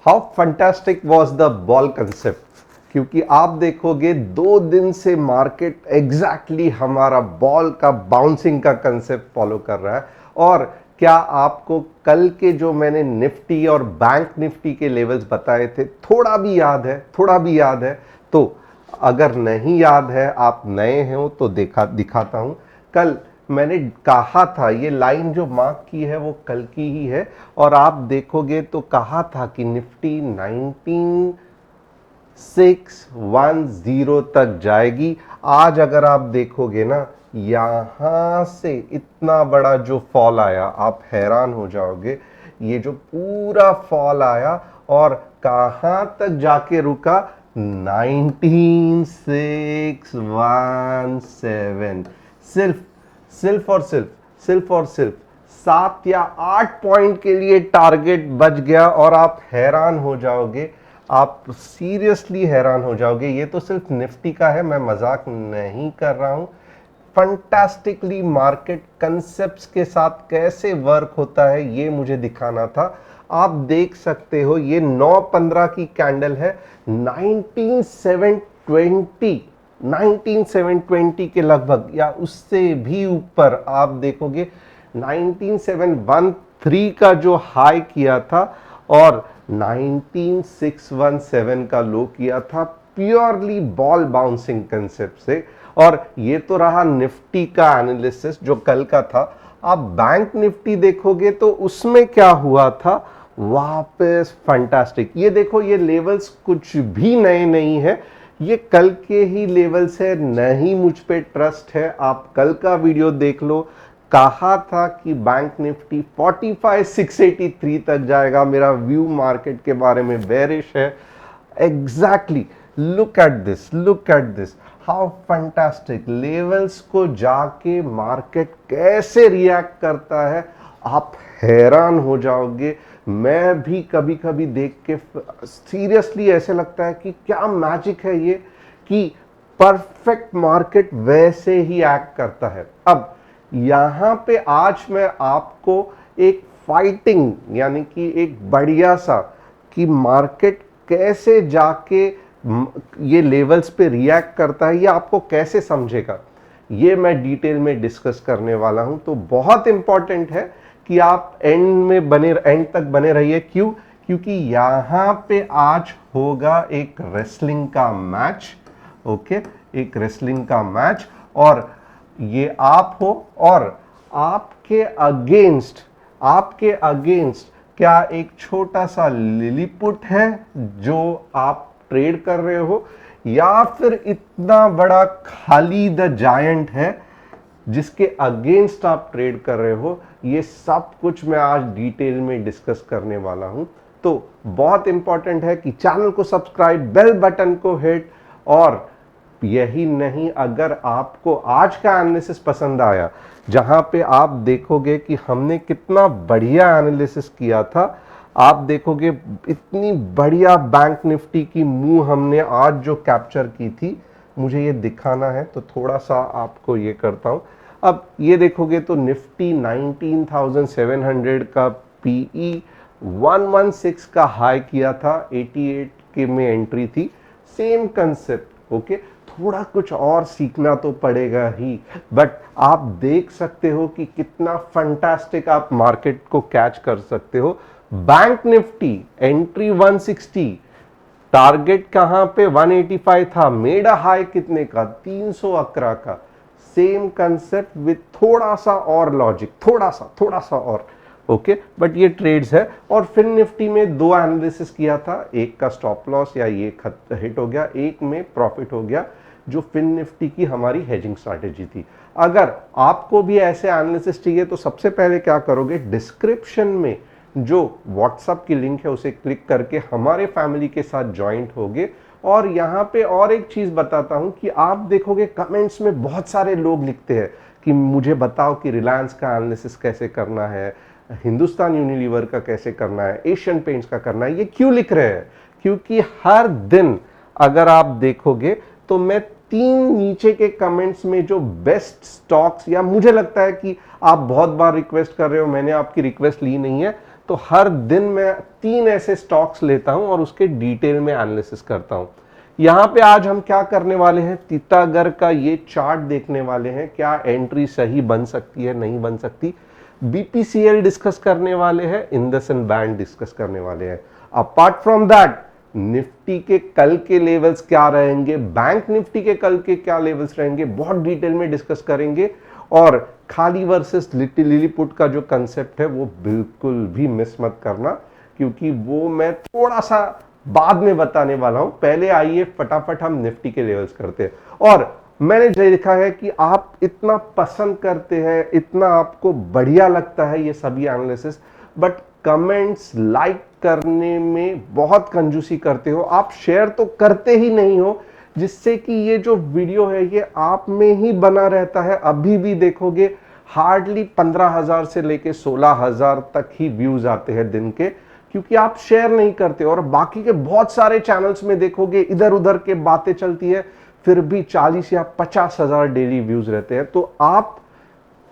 How fantastic was the ball concept, क्योंकि आप देखोगे 2 दिन से मार्केट एग्जैक्टली हमारा बॉल का बाउंसिंग का कंसेप्ट फॉलो कर रहा है। और क्या आपको कल के जो मैंने निफ्टी और बैंक निफ्टी के लेवल्स बताए थे थोड़ा भी याद है? थोड़ा भी याद है? तो अगर नहीं याद है, आप नए हो तो दिखाता हूं। कल मैंने कहा था, ये लाइन जो मार्क की है वो कल की ही है, और आप देखोगे तो कहा था कि निफ्टी 19610 तक जाएगी। आज अगर आप देखोगे ना, यहां से इतना बड़ा जो फॉल आया, आप हैरान हो जाओगे। ये जो पूरा फॉल आया और कहां तक जाके रुका, 19617। सिर्फ सिर्फ और सिर्फ सिर्फ और सिर्फ 7 या 8 पॉइंट के लिए टारगेट बच गया। और आप हैरान हो जाओगे, आप सीरियसली हैरान हो जाओगे। ये तो सिर्फ निफ्टी का है, मैं मजाक नहीं कर रहा हूं। फंटास्टिकली मार्केट कंसेप्ट्स के साथ कैसे वर्क होता है ये मुझे दिखाना था। आप देख सकते हो ये 9-15 की कैंडल है। 19720 के लगभग या उससे भी ऊपर आप देखोगे। 19713 का जो हाई किया था और 19617 का लो किया था, प्योरली बॉल बाउंसिंग कंसेप्ट से। और ये तो रहा निफ्टी का एनालिसिस जो कल का था। आप बैंक निफ्टी देखोगे तो उसमें क्या हुआ था, वापस फंटास्टिक। ये देखो, ये लेवल्स कुछ भी नए नहीं है, ये कल के ही लेवल्स है। नहीं मुझ पे ट्रस्ट है, आप कल का वीडियो देख लो। कहा था कि बैंक निफ्टी 45683 तक जाएगा। मेरा व्यू मार्केट के बारे में बेरिश है। Exactly, look at this, look at this, how fantastic. Levels को जाके मार्केट कैसे रिएक्ट करता है, आप हैरान हो जाओगे। मैं भी कभी कभी देख के सीरियसली ऐसे लगता है कि क्या मैजिक है ये, कि परफेक्ट मार्केट वैसे ही एक्ट करता है। अब यहां पे आज मैं आपको एक फाइटिंग, यानी कि एक बढ़िया सा, कि मार्केट कैसे जाके ये लेवल्स पे रिएक्ट करता है, ये आपको कैसे समझेगा, ये मैं डिटेल में डिस्कस करने वाला हूं। तो बहुत इंपॉर्टेंट है कि आप एंड तक बने रहिए। क्यों? क्योंकि यहां पे आज होगा एक रेसलिंग का मैच। ओके, एक रेसलिंग का मैच, और ये आप हो और आपके अगेंस्ट क्या एक छोटा सा लिलीपुट है जो आप ट्रेड कर रहे हो, या फिर इतना बड़ा खाली द जायंट है जिसके अगेंस्ट आप ट्रेड कर रहे हो। ये सब कुछ मैं आज डिटेल में डिस्कस करने वाला हूं। तो बहुत इंपॉर्टेंट है कि चैनल को सब्सक्राइब, बेल बटन को हिट। और यही नहीं, अगर आपको आज का एनालिसिस पसंद आया, जहां पे आप देखोगे कि हमने कितना बढ़िया एनालिसिस किया था, आप देखोगे इतनी बढ़िया बैंक निफ्टी की मूव हमने आज जो कैप्चर की थी, मुझे ये दिखाना है तो थोड़ा सा आपको ये करता हूं। अब ये देखोगे तो निफ्टी 19,700 का पीई, 116 का हाई किया था, 88 के में एंट्री थी। Same concept. ओके, थोड़ा कुछ और सीखना तो पड़ेगा ही, बट आप देख सकते हो कि कितना फंटास्टिक आप मार्केट को कैच कर सकते हो। बैंक निफ्टी एंट्री 160, टारगेट कहां पे 185 था, मेड हाई कितने का, 311 का। सेम कंसेप्ट विद थोड़ा सा और लॉजिक, थोड़ा सा और। ओके, बट ये ट्रेड्स है। और फिर निफ्टी में 2 एनालिसिस किया था, एक का स्टॉप लॉस या ये हिट हो गया, एक में प्रॉफिट हो गया, जो फिन निफ्टी की हमारी हेजिंग स्ट्रैटेजी थी। अगर आपको भी ऐसे एनालिसिस चाहिए तो सबसे पहले क्या करोगे, डिस्क्रिप्शन में जो व्हाट्सएप की लिंक है उसे क्लिक करके हमारे फैमिली के साथ ज्वाइंट होगे। और यहाँ पे और एक चीज बताता हूं कि आप देखोगे कमेंट्स में बहुत सारे लोग लिखते हैं कि मुझे बताओ कि रिलायंस का एनालिसिस कैसे करना है, हिंदुस्तान यूनिलीवर का कैसे करना है, एशियन पेंट्स का करना है। ये क्यों लिख रहे हैं? क्योंकि हर दिन अगर आप देखोगे तो मैं 3 नीचे के कमेंट्स में जो बेस्ट स्टॉक्स, या मुझे लगता है कि आप बहुत बार रिक्वेस्ट कर रहे हो, मैंने आपकी रिक्वेस्ट ली नहीं है, तो हर दिन मैं 3 ऐसे स्टॉक्स लेता हूं और उसके डिटेल में एनालिसिस करता हूं। यहां पे आज हम क्या करने वाले हैं, तीतागढ़ का ये चार्ट देखने वाले हैं, क्या एंट्री सही बन सकती है नहीं बन सकती, बीपीसीएल डिस्कस करने वाले हैं, इंडसइंड बैंक डिस्कस करने वाले हैं। अपार्ट फ्रॉम दैट निफ्टी के कल के लेवल्स क्या रहेंगे, बैंक निफ्टी के कल के क्या लेवल्स रहेंगे, बहुत डिटेल में डिस्कस करेंगे। और खाली वर्सेस लिलीपुट का जो कंसेप्ट है वो बिल्कुल भी मिस मत करना, क्योंकि वो मैं थोड़ा सा बाद में बताने वाला हूं। पहले आइए फटाफट हम निफ्टी के लेवल्स करते हैं। और मैंने देखा है कि आप इतना पसंद करते हैं, इतना आपको बढ़िया लगता है ये सभी एनालिसिस, बट कमेंट्स लाइक करने में बहुत कंजूसी करते हो, आप शेयर तो करते ही नहीं हो, जिससे कि ये जो वीडियो है ये आप में ही बना रहता है। अभी भी देखोगे हार्डली 15,000 से लेके 16,000 तक ही व्यूज आते हैं दिन के, क्योंकि आप शेयर नहीं करते। और बाकी के बहुत सारे चैनल्स में देखोगे इधर उधर के बातें चलती है, फिर भी 40 या 50,000 डेली व्यूज रहते हैं। तो आप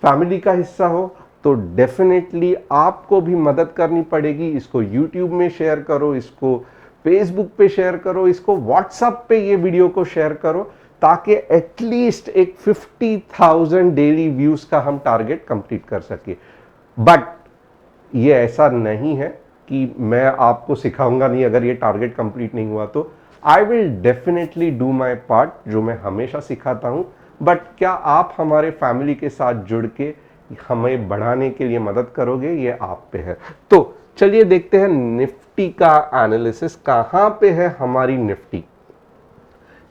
फैमिली का हिस्सा हो तो डेफिनेटली आपको भी मदद करनी पड़ेगी। इसको यूट्यूब में शेयर करो, इसको फेसबुक पे शेयर करो, इसको व्हाट्सएप पे ये वीडियो को शेयर करो, ताकि एटलीस्ट एक 50,000 डेली व्यूज का हम टारगेट कंप्लीट कर सके। बट ये ऐसा नहीं है कि मैं आपको सिखाऊंगा नहीं, अगर ये टारगेट कंप्लीट नहीं हुआ तो I will definitely do my part, जो मैं हमेशा सिखाता हूं। बट क्या आप हमारे फैमिली के साथ जुड़ के हमें बढ़ाने के लिए मदद करोगे, ये आप पे है। तो चलिए देखते हैं निफ्टी का एनालिसिस, कहां पे है हमारी निफ्टी।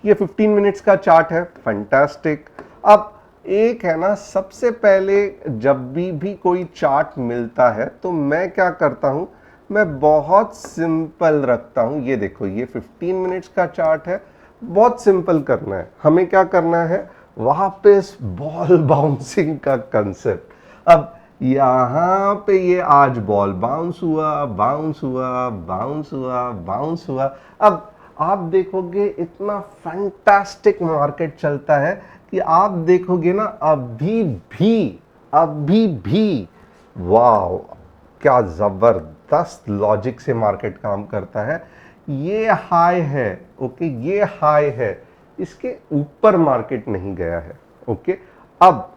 ये 15 मिनट्स का चार्ट है, फैंटास्टिक। अब एक है ना, सबसे पहले जब भी कोई चार्ट मिलता है तो मैं क्या करता हूं, मैं बहुत सिंपल रखता हूं। ये देखो, ये 15 मिनट्स का चार्ट है, बहुत सिंपल करना है। हमें क्या करना है, वापस बॉल बाउंसिंग का कंसेप्ट। अब यहां पे ये आज बॉल बाउंस हुआ, बाउंस हुआ, बाउंस हुआ, बाउंस हुआ। अब आप देखोगे इतना फैंटास्टिक मार्केट चलता है कि आप देखोगे ना, अभी भी वाह, क्या जबरदस्त लॉजिक से मार्केट काम करता है। ये हाई है, ओके, ये हाई है, इसके ऊपर मार्केट नहीं गया है, ओके। अब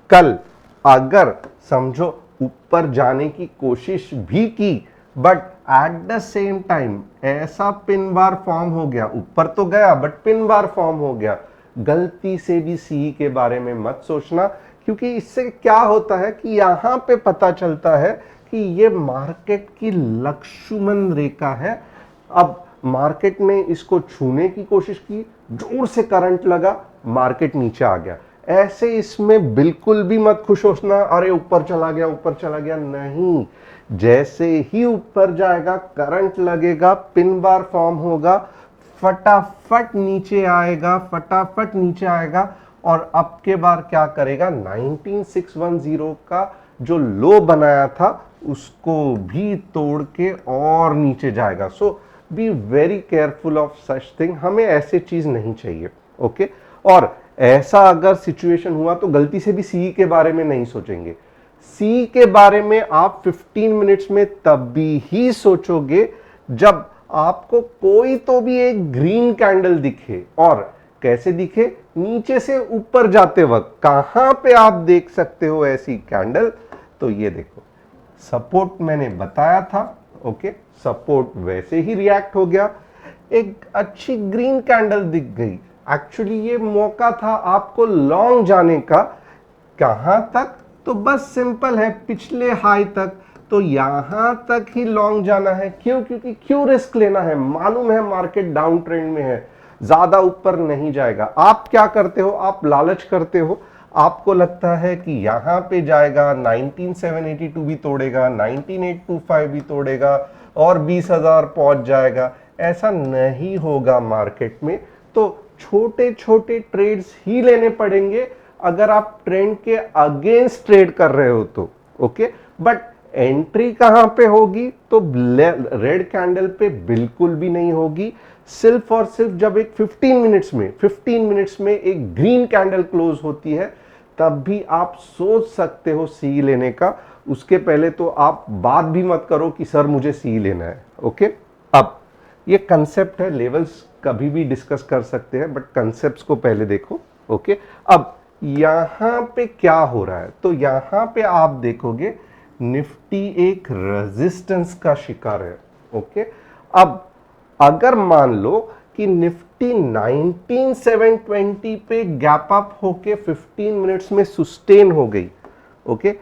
कल अगर समझो ऊपर जाने की कोशिश भी की, but at the same time ऐसा पिन बार फॉर्म हो गया, ऊपर तो गया बट पिन बार फॉर्म हो गया, गलती से भी सी के बारे में मत सोचना, क्योंकि इससे क्या होता है कि यहां पे पता चलता है कि ये मार्केट की लक्ष्मण रेखा है। अब मार्केट ने इसको छूने की कोशिश की, जोर से करंट लगा, मार्केट नीचे आ गया। ऐसे इसमें बिल्कुल भी मत खुश होना, अरे ऊपर चला गया, ऊपर चला गया, नहीं। जैसे ही ऊपर जाएगा, करंट लगेगा, पिन बार फॉर्म होगा, फटाफट नीचे आएगा, फटाफट नीचे आएगा। और अब के बार क्या करेगा, 19610 का जो लो बनाया था उसको भी तोड़ के और नीचे जाएगा। So be very careful of such thing, हमें ऐसे चीज नहीं चाहिए, ओके। और ऐसा अगर सिचुएशन हुआ तो गलती से भी सी के बारे में नहीं सोचेंगे। सी के बारे में आप 15 मिनट्स में तभी ही सोचोगे जब आपको कोई तो भी एक ग्रीन कैंडल दिखे। और कैसे दिखे, नीचे से ऊपर जाते वक्त। कहां पे आप देख सकते हो ऐसी कैंडल, तो ये देखो, सपोर्ट मैंने बताया था, ओके, सपोर्ट वैसे ही रिएक्ट हो गया, एक अच्छी ग्रीन कैंडल दिख गई। एक्चुअली ये मौका था आपको लॉन्ग जाने का। कहां तक, तो बस सिंपल है, पिछले हाई तक। तो यहां तक ही लॉन्ग जाना है। क्यों, क्योंकि क्यों रिस्क लेना है, मालूम है मार्केट डाउन ट्रेंड में है, ज्यादा ऊपर नहीं जाएगा। आप क्या करते हो, आप लालच करते हो, आपको लगता है कि यहां पे जाएगा, 19782 भी तोड़ेगा, 19825 भी तोड़ेगा और 20,000 पहुंच जाएगा। ऐसा नहीं होगा मार्केट में। तो छोटे छोटे ट्रेड्स ही लेने पड़ेंगे अगर आप ट्रेंड के अगेंस्ट ट्रेड कर रहे हो तो, ओके। बट एंट्री कहां पे होगी, तो रेड कैंडल पे बिल्कुल भी नहीं होगी। सिर्फ और सिर्फ जब एक 15 मिनट्स में एक ग्रीन कैंडल क्लोज होती है, तब भी आप सोच सकते हो सी लेने का। उसके पहले तो आप बात भी मत करो कि सर मुझे सी लेना है। ओके, अब ये कंसेप्ट है, लेवल्स कभी भी डिस्कस कर सकते हैं बट कंसेप्ट्स को पहले देखो। ओके, अब यहां पे क्या हो रहा है, तो यहां पे आप देखोगे निफ्टी एक रेजिस्टेंस का शिकार है। ओके, अब अगर मान लो कि निफ्टी 19720 पे गैप अप होके 15 मिनट्स में सुस्टेन हो गई। ओके,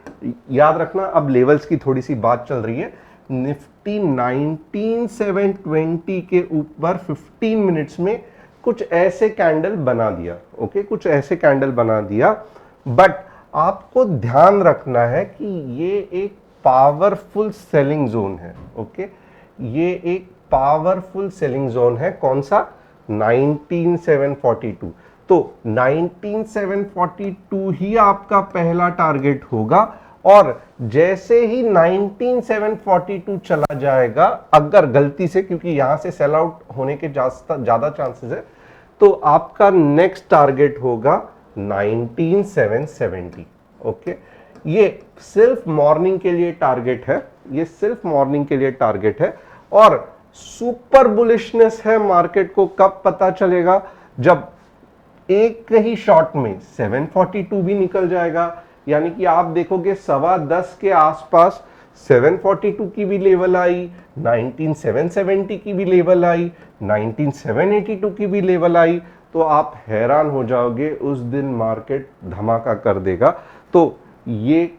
याद रखना अब लेवल्स की थोड़ी सी बात चल रही है। निफ्टी 19720 के ऊपर 15 मिनट्स में कुछ ऐसे कैंडल बना दिया। ओके, कुछ ऐसे कैंडल बना दिया, बट आपको ध्यान रखना है कि ये एक पावरफुल सेलिंग जोन है। ओके, ये एक पावरफुल सेलिंग जोन है। कौन सा? 19742। तो 19742 ही आपका पहला टारगेट होगा, और जैसे ही 19742 चला जाएगा, अगर गलती से, क्योंकि यहां से सेल आउट होने के ज्यादा चांसेस है, तो आपका नेक्स्ट टारगेट होगा 19770। ओके, ये सिर्फ मॉर्निंग के लिए टारगेट है, ये सिर्फ मॉर्निंग के लिए टारगेट है। और सुपर बुलिशनेस है मार्केट को कब पता चलेगा? जब एक ही शॉट में 742 भी निकल जाएगा, यानी कि आप देखोगे 10:15 के आसपास 742 की भी लेवल आई, 19770 की भी लेवल आई, 19782 की भी लेवल आई, तो आप हैरान हो जाओगे, उस दिन मार्केट धमाका कर देगा। तो ये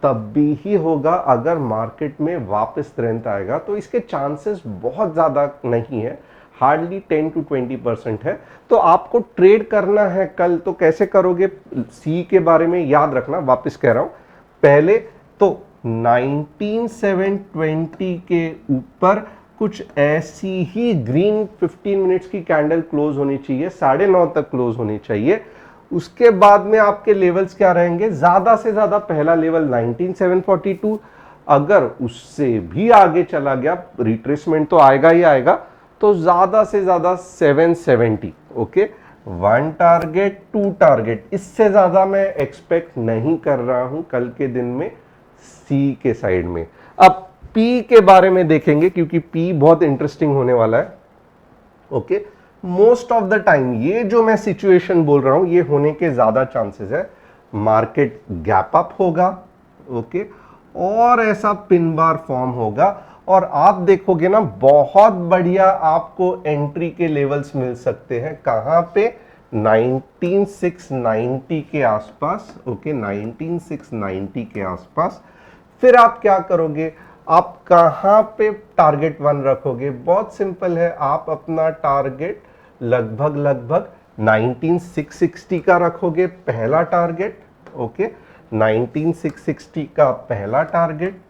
तब भी ही होगा अगर मार्केट में वापस स्ट्रेंथ आएगा, तो इसके चांसेस बहुत ज़्यादा नहीं है, हार्डली 10 to 20% है। तो आपको ट्रेड करना है कल, तो कैसे करोगे? सी के बारे में याद रखना, वापस कह रहा हूं, पहले तो 19720 के ऊपर कुछ ऐसी ही ग्रीन 15 मिनट्स की कैंडल क्लोज होनी चाहिए, 9:30 तक क्लोज होनी चाहिए। उसके बाद में आपके लेवल्स क्या रहेंगे? ज्यादा से ज्यादा पहला लेवल 19742, अगर उससे भी आगे चला गया, रिट्रेसमेंट तो आएगा ही आएगा, तो ज्यादा से ज्यादा 770। ओके, 1 टारगेट 2 टारगेट, इससे ज्यादा मैं एक्सपेक्ट नहीं कर रहा हूं कल के दिन में सी के साइड में। अब पी के बारे में देखेंगे, क्योंकि पी बहुत इंटरेस्टिंग होने वाला है। Okay, most of the time ये जो मैं सिचुएशन बोल रहा हूं, ये होने के ज्यादा चांसेस है, मार्केट गैप अप होगा। ओके, और ऐसा पिन बार फॉर्म होगा, और आप देखोगे ना बहुत बढ़िया आपको एंट्री के लेवल्स मिल सकते हैं। कहां पे? 19690 के आसपास। ओके, 19690 के आसपास। फिर आप क्या करोगे? आप कहां पे टारगेट 1 रखोगे? बहुत सिंपल है, आप अपना टारगेट लगभग 19660 का रखोगे, पहला टारगेट। ओके, 19660 का पहला टारगेट।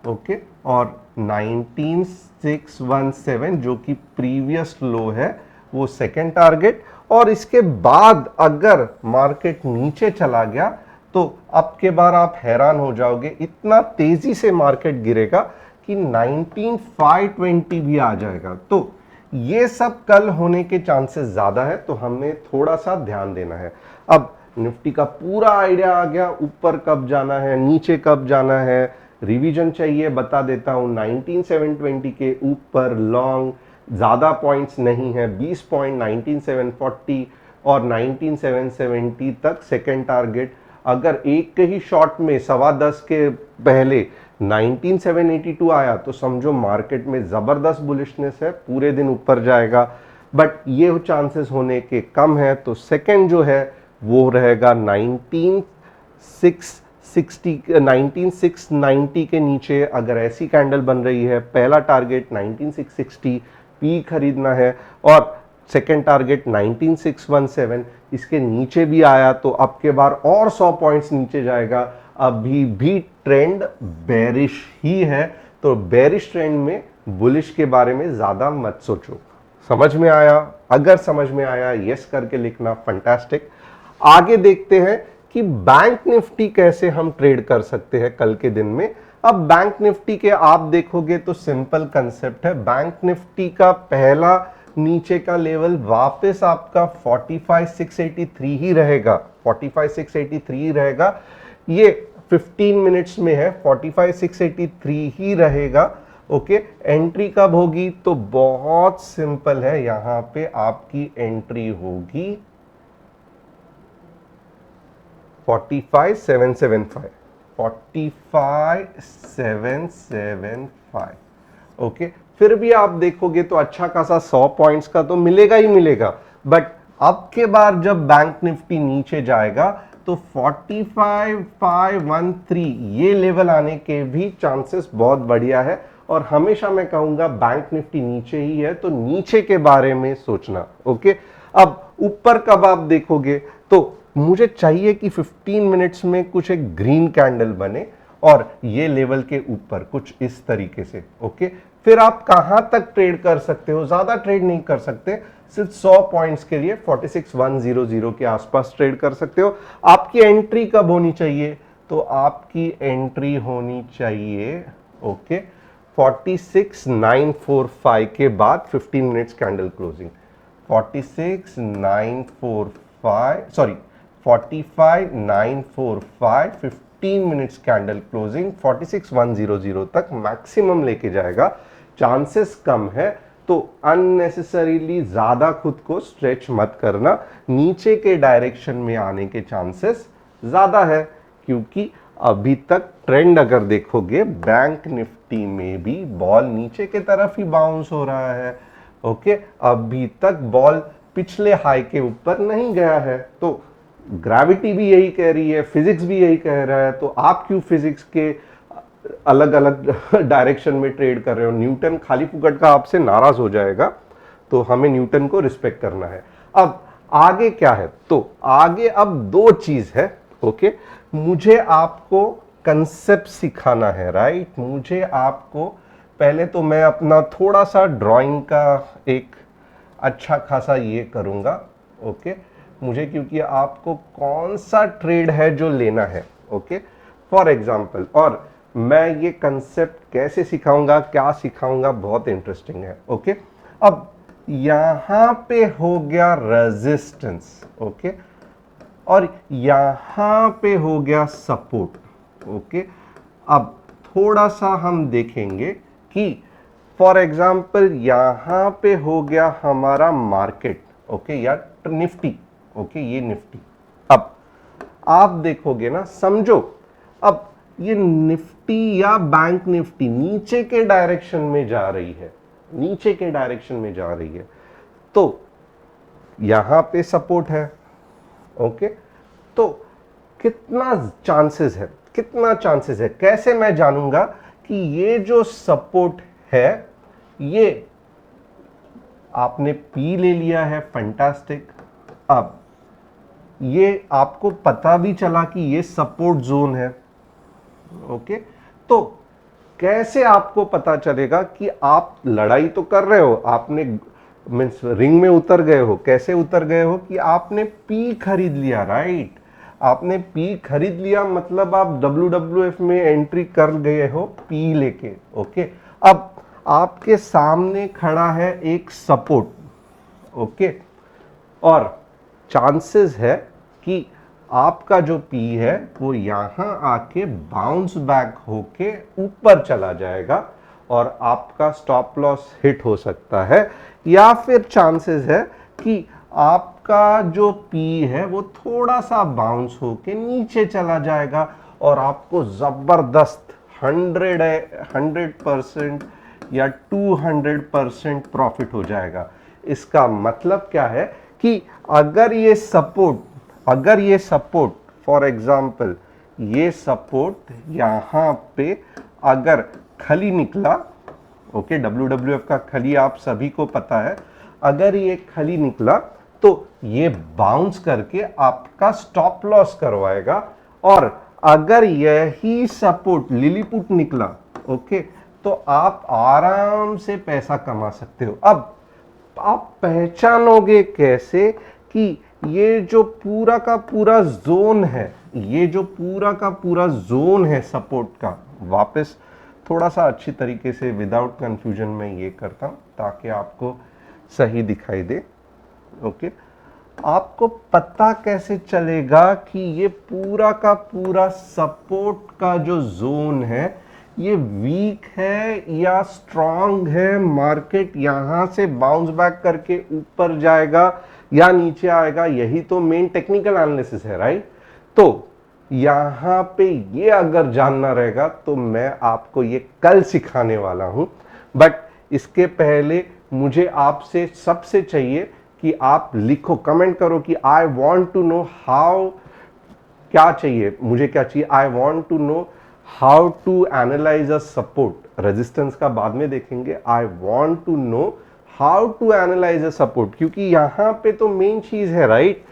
ओके, और 19617 जो कि प्रीवियस लो है, वो सेकेंड टारगेट। और इसके बाद अगर मार्केट नीचे चला गया, तो अब के बार आप हैरान हो जाओगे, इतना तेजी से मार्केट गिरेगा कि 19520 भी आ जाएगा। तो ये सब कल होने के चांसेस ज्यादा है, तो हमें थोड़ा सा ध्यान देना है। अब निफ्टी का पूरा आइडिया आ गया, ऊपर कब जाना है, नीचे कब जाना है, रिवीजन चाहिए, बता देता हूं। 19720 के ऊपर लॉन्ग, ज्यादा पॉइंट्स नहीं है, 20 पॉइंट 19740 और 19770 तक सेकेंड टारगेट। अगर एक ही शॉट में 10:15 के पहले 19782 आया, तो समझो मार्केट में जबरदस्त बुलिशनेस है, पूरे दिन ऊपर जाएगा। बट ये चांसेस होने के कम है, तो सेकेंड जो है वो रहेगा 19690 के नीचे। अगर ऐसी कैंडल बन रही है, पहला टारगेट 19660 पी खरीदना है, और सेकेंड टारगेट 19617। इसके नीचे भी आया तो अब के बार और 100 पॉइंट्स नीचे जाएगा। अभी भी ट्रेंड बेरिश ही है, तो बेरिश ट्रेंड में बुलिश के बारे में ज्यादा मत सोचो। समझ में आया? अगर समझ में आया यस करके लिखना, फंटास्टिक। आगे देखते हैं कि बैंक निफ्टी कैसे हम ट्रेड कर सकते हैं कल के दिन में। अब बैंक निफ्टी के आप देखोगे तो सिंपल कंसेप्ट है। बैंक निफ्टी का पहला नीचे का लेवल वापस आपका 45683 ही रहेगा, 45683 ही रहेगा। ये 15 मिनट्स में है, 45,683 ही रहेगा। ओके, एंट्री कब होगी? तो बहुत सिंपल है, यहां पे आपकी एंट्री होगी 45,775, 45,775। ओके, फिर भी आप देखोगे तो अच्छा खासा 100 पॉइंट्स का तो मिलेगा ही मिलेगा, बट अब के बार जब बैंक निफ्टी नीचे जाएगा तो 45,513 ये लेवल आने के भी चांसेस बहुत बढ़िया है। और हमेशा मैं कहूंगा बैंक निफ्टी नीचे ही है तो नीचे के बारे में सोचना। ओके, अब ऊपर कब आप देखोगे तो मुझे चाहिए कि 15 मिनट्स में कुछ एक ग्रीन कैंडल बने और ये लेवल के ऊपर कुछ इस तरीके से। ओके, फिर आप कहां तक ट्रेड कर सकते हो? ज्यादा ट्रेड नहीं कर सकते, सिर्फ 100 पॉइंट्स के लिए 46,100 के आसपास ट्रेड कर सकते हो। आपकी एंट्री कब होनी चाहिए? तो आपकी एंट्री होनी चाहिए ओके 46,945 के बाद 15 minutes candle closing. 46,945 sorry 45,945 15 minutes candle closing 46,100 तक मैक्सिमम लेके जाएगा। चांसेस कम है तो अननेसेसरीली ज्यादा खुद को स्ट्रेच मत करना। नीचे के डायरेक्शन में आने के चांसेस ज्यादा है, क्योंकि अभी तक ट्रेंड अगर देखोगे बैंक निफ्टी में भी बॉल नीचे के तरफ ही बाउंस हो रहा है। ओके, अभी तक बॉल पिछले हाई के ऊपर नहीं गया है। तो ग्रेविटी भी यही कह रही है, फिजिक्स भी यही कह रहा है, तो आप क्यों फिजिक्स के अलग अलग डायरेक्शन में ट्रेड कर रहे हो? न्यूटन खाली फुकट का आपसे नाराज हो जाएगा, तो हमें न्यूटन को रिस्पेक्ट करना है। अब आगे क्या है? तो आगे अब दो चीज है। ओके, मुझे आपको कंसेप्ट सिखाना है, राइट? मुझे आपको पहले तो मैं अपना थोड़ा सा ड्राइंग का एक अच्छा खासा ये करूंगा। ओके, मुझे क्योंकि आपको कौन सा ट्रेड है जो लेना है। ओके, फॉर एग्जाम्पल, और मैं ये कंसेप्ट कैसे सिखाऊंगा, क्या सिखाऊंगा, बहुत इंटरेस्टिंग है। ओके, अब यहां पे हो गया रेजिस्टेंस। ओके, और यहां पे हो गया सपोर्ट। ओके, अब थोड़ा सा हम देखेंगे कि फॉर एग्जाम्पल यहां पे हो गया हमारा मार्केट। ओके, या निफ्टी। ओके, ये निफ्टी। अब आप देखोगे ना, समझो अब ये निफ्टी या बैंक निफ्टी नीचे के डायरेक्शन में जा रही है, नीचे के डायरेक्शन में जा रही है, तो यहां पे सपोर्ट है। ओके, तो कितना चांसेस है, कितना चांसेस है? कैसे मैं जानूंगा कि ये जो सपोर्ट है ये आपने पी ले लिया है? फैंटास्टिक। अब ये आपको पता भी चला कि ये सपोर्ट जोन है। ओके, तो कैसे आपको पता चलेगा कि आप लड़ाई तो कर रहे हो, आपने मीन्स रिंग में उतर गए हो? कैसे उतर गए हो कि आपने पी खरीद लिया, राइट? आपने पी खरीद लिया मतलब आप WWF में एंट्री कर गए हो पी लेके। ओके, अब आपके सामने खड़ा है एक सपोर्ट। ओके, और चांसेस है कि आपका जो पी है वो यहां आके बाउंस बैक होके ऊपर चला जाएगा और आपका स्टॉप लॉस हिट हो सकता है, या फिर चांसेस है कि आपका जो पी है वो थोड़ा सा बाउंस होके नीचे चला जाएगा और आपको जबरदस्त 100% या 200% प्रॉफिट हो जाएगा। इसका मतलब क्या है कि अगर ये सपोर्ट फॉर एग्जांपल ये सपोर्ट यहां पे अगर खली निकला, ओके, WWF का खली आप सभी को पता है, अगर ये खली निकला तो ये बाउंस करके आपका स्टॉप लॉस करवाएगा, और अगर यही सपोर्ट लिलीपुट निकला, ओके, तो आप आराम से पैसा कमा सकते हो। अब आप पहचानोगे कैसे कि ये जो पूरा का पूरा जोन है, ये जो पूरा का पूरा जोन है सपोर्ट का? वापस थोड़ा सा अच्छी तरीके से विदाउट कंफ्यूजन में ये करता हूं ताकि आपको सही दिखाई दे। ओके, आपको पता कैसे चलेगा कि ये पूरा का पूरा सपोर्ट का जो जोन है ये वीक है या स्ट्रांग है? मार्केट यहां से बाउंस बैक करके ऊपर जाएगा या नीचे आएगा? यही तो मेन टेक्निकल एनालिसिस है, राइट? तो यहां पे ये अगर जानना रहेगा तो मैं आपको ये कल सिखाने वाला हूं, बट इसके पहले मुझे आपसे सबसे चाहिए कि आप लिखो, कमेंट करो कि I want to know how, क्या चाहिए मुझे, क्या चाहिए? I want to know how to analyse a support. Resistance का बाद में देखेंगे। I want to know how to analyse a support, क्योंकि यहां पे तो मेन चीज है, राइट?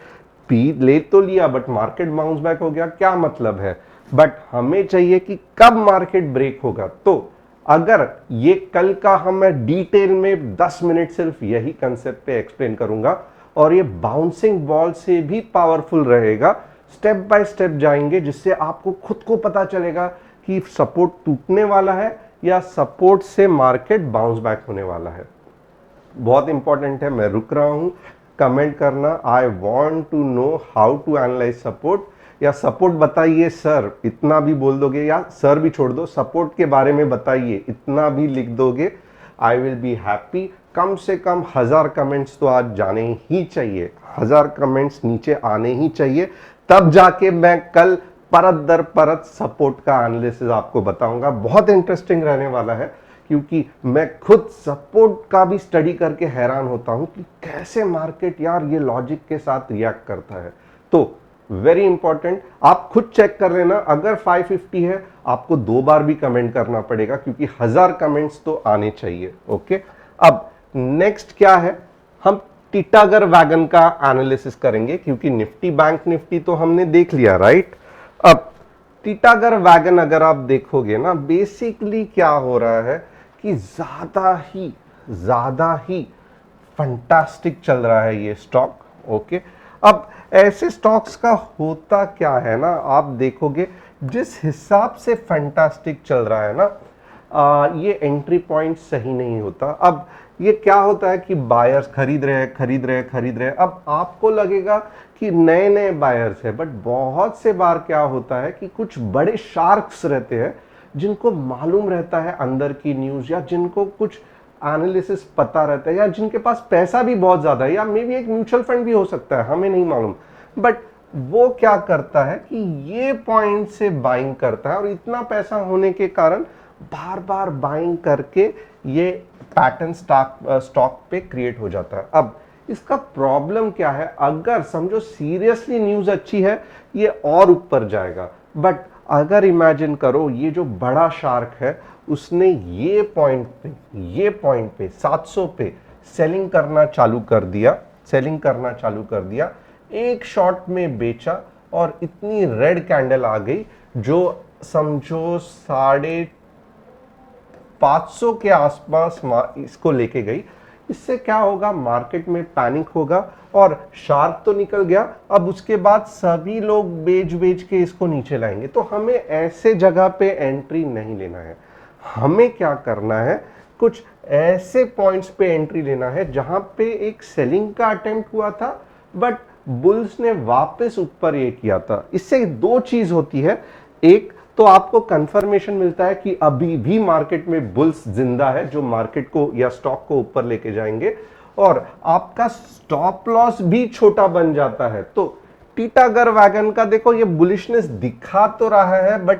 पी ले तो लिया बट मार्केट बाउंस बैक हो गया, क्या मतलब है? बट हमें चाहिए कि कब मार्केट ब्रेक होगा। तो अगर ये कल का हम मैं डिटेल में 10 मिनट सिर्फ यही कंसेप्ट पे एक्सप्लेन करूंगा, और ये बाउंसिंग बॉल से भी पावरफुल रहेगा। स्टेप बाय स्टेप जाएंगे जिससे आपको खुद को पता चलेगा कि सपोर्ट टूटने वाला है या सपोर्ट से मार्केट बाउंस बैक होने वाला है। बहुत इंपॉर्टेंट है। मैं रुक रहा हूं, कमेंट करना। I want to know how to analyse support, या सपोर्ट बताइए सर, इतना भी बोल दोगे, या सर भी छोड़ दो, सपोर्ट के बारे में बताइए, इतना भी लिख दोगे, आई विल बी हैप्पी। कम से कम 1000 कमेंट्स तो आज जाने ही चाहिए, 1000 कमेंट्स नीचे आने ही चाहिए, तब जाके मैं कल परत दर परत सपोर्ट का एनालिसिस आपको बताऊंगा। बहुत इंटरेस्टिंग रहने वाला है, क्योंकि मैं खुद सपोर्ट का भी स्टडी करके हैरान होता हूं कि कैसे मार्केट यार ये लॉजिक के साथ रिएक्ट करता है। तो वेरी इंपॉर्टेंट, आप खुद चेक कर लेना। अगर 550 है आपको 2 बार भी कमेंट करना पड़ेगा, क्योंकि 1000 कमेंट्स तो आने चाहिए। ओके, अब नेक्स्ट क्या है, हम टिटागर वैगन का एनालिसिस करेंगे, क्योंकि निफ्टी बैंक निफ्टी तो हमने देख लिया, राइट? अब टिटागर वैगन अगर आप देखोगे ना, बेसिकली क्या हो रहा है कि ज्यादा ही फंटास्टिक चल रहा है ये स्टॉक। ओके, अब ऐसे स्टॉक्स का होता क्या है ना, आप देखोगे जिस हिसाब से फंटास्टिक चल रहा है ना, ये एंट्री पॉइंट सही नहीं होता। अब ये क्या होता है कि बायर्स खरीद रहे हैं। अब आपको लगेगा कि नए नए बायर्स है, बट बहुत से बार क्या होता है कि कुछ बड़े शार्क्स रहते हैं जिनको मालूम रहता है अंदर की न्यूज, या जिनको कुछ एनालिसिस पता रहता है, या जिनके पास पैसा भी बहुत ज्यादा है, या मे बी एक म्यूचुअल फंड भी हो सकता है, हमें नहीं मालूम। बट वो क्या करता है कि ये पॉइंट से बाइंग करता है, और इतना पैसा होने के कारण बार बार बाइंग करके ये पैटर्न स्टॉक पे क्रिएट हो जाता है। अब इसका प्रॉब्लम क्या है, अगर समझो सीरियसली न्यूज अच्छी है ये और ऊपर जाएगा, बट अगर इमेजिन करो ये जो बड़ा शार्क है उसने ये पॉइंट पे 700 पे सेलिंग करना चालू कर दिया, एक शॉट में बेचा, और इतनी रेड कैंडल आ गई जो समझो 550 के आसपास इसको लेके गई। इससे क्या होगा, मार्केट में पैनिक होगा, और शार्क तो निकल गया, अब उसके बाद सभी लोग बेच के इसको नीचे लाएंगे। तो हमें ऐसे जगह पे एंट्री नहीं लेना है। हमें क्या करना है, कुछ ऐसे पॉइंट्स पे एंट्री लेना है जहां पे एक सेलिंग का अटेम्प्ट हुआ था, बट बुल्स ने वापस ऊपर ये किया था। इससे 2 चीज होती है, एक तो आपको कंफर्मेशन मिलता है कि अभी भी मार्केट में बुल्स जिंदा है जो मार्केट को या स्टॉक को ऊपर लेके जाएंगे, और आपका स्टॉप लॉस भी छोटा बन जाता है। तो टिटागर वैगन का देखो, ये बुलिशनेस दिखा तो रहा है, बट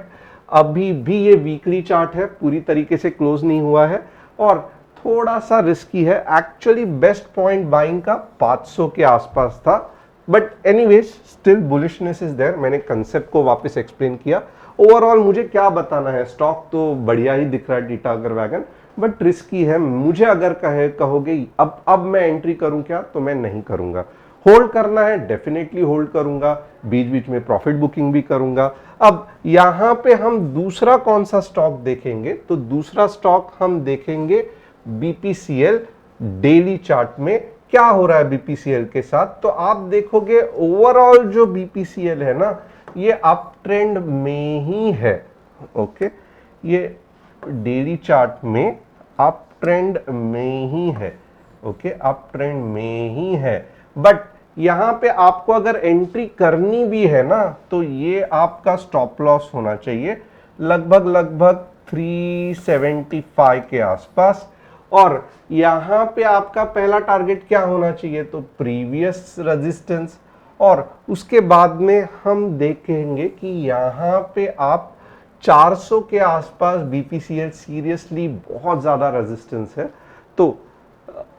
अभी भी ये वीकली चार्ट है, पूरी तरीके से क्लोज नहीं हुआ है, और थोड़ा सा रिस्की है। एक्चुअली बेस्ट पॉइंट बाइंग का 500 के आसपास था, but anyways still bullishness is there. मैंने कंसेप्ट को वापस एक्सप्लेन किया। ओवरऑल मुझे क्या बताना है, स्टॉक तो बढ़िया ही दिख रहा है टिटागर वैगन, बट रिस्की है। मुझे अगर कहोगे अब मैं एंट्री करूं क्या, तो मैं नहीं करूंगा। होल्ड करना है, डेफिनेटली होल्ड करूंगा, बीच बीच में प्रॉफिट बुकिंग भी करूंगा। अब यहां पे हम दूसरा कौन सा स्टॉक देखेंगे, तो दूसरा स्टॉक हम देखेंगे बीपीसीएल। डेली चार्ट में क्या हो रहा है बीपीसीएल के साथ, तो आप देखोगे ओवरऑल जो बीपीसीएल है ना, ये अप ट्रेंड में ही है। ओके, ये डेली चार्ट में अप ट्रेंड में ही है। ओके, अप ट्रेंड में ही है, बट यहाँ पे आपको अगर एंट्री करनी भी है ना, तो ये आपका स्टॉप लॉस होना चाहिए लगभग 375 के आसपास। और यहाँ पे आपका पहला टारगेट क्या होना चाहिए, तो प्रीवियस रेजिस्टेंस। और उसके बाद में हम देखेंगे कि यहाँ पे आप 400 के आसपास बीपीसीएल सीरियसली बहुत ज़्यादा रेजिस्टेंस है। तो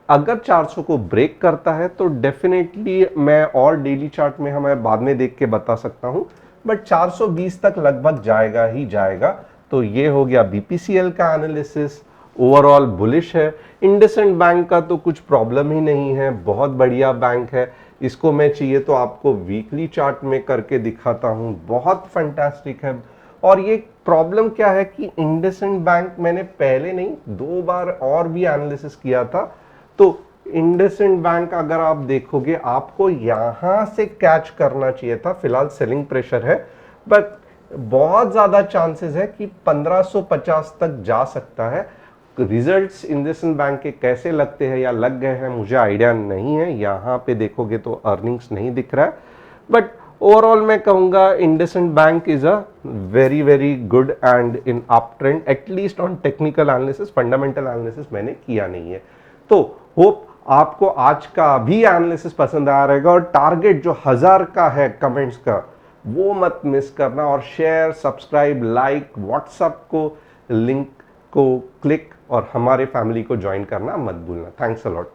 अगर 400 को ब्रेक करता है तो डेफिनेटली मैं और डेली चार्ट में हमें बाद में देख के बता सकता हूं, बट 420 तक लगभग जाएगा ही जाएगा। तो ये हो गया बीपीसीएल का एनालिसिस। ओवरऑल बुलिश है। इंडसइंड बैंक का तो कुछ प्रॉब्लम ही नहीं है, बहुत बढ़िया बैंक है। इसको मैं चाहिए तो आपको वीकली चार्ट में करके दिखाता हूं, बहुत फैंटास्टिक है। और ये प्रॉब्लम क्या है कि इंडसइंड बैंक मैंने पहले नहीं 2 बार और भी एनालिसिस किया था। तो इंडसइंड बैंक अगर आप देखोगे आपको यहां से कैच करना चाहिए था। फिलहाल सेलिंग प्रेशर है, बट बहुत ज्यादा चांसेस है कि 1550 तक जा सकता है। रिजल्ट्स इंडसइंड बैंक के कैसे लगते हैं या लग गए हैं मुझे आइडिया नहीं है। यहां पे देखोगे तो अर्निंग्स नहीं दिख रहा है, बट ओवरऑल मैं कहूंगा IndusInd bank is a very very good and in up trend, at least on technical analysis. Fundamental analysis मैंने किया नहीं है। तो होप आपको आज का भी एनालिसिस पसंद आया रहेगा। और टारगेट जो 1000 का है कमेंट्स का, वो मत मिस करना। और शेयर, सब्सक्राइब, लाइक, व्हाट्सएप को लिंक को क्लिक और हमारे फैमिली को ज्वाइन करना मत भूलना। Thanks a lot.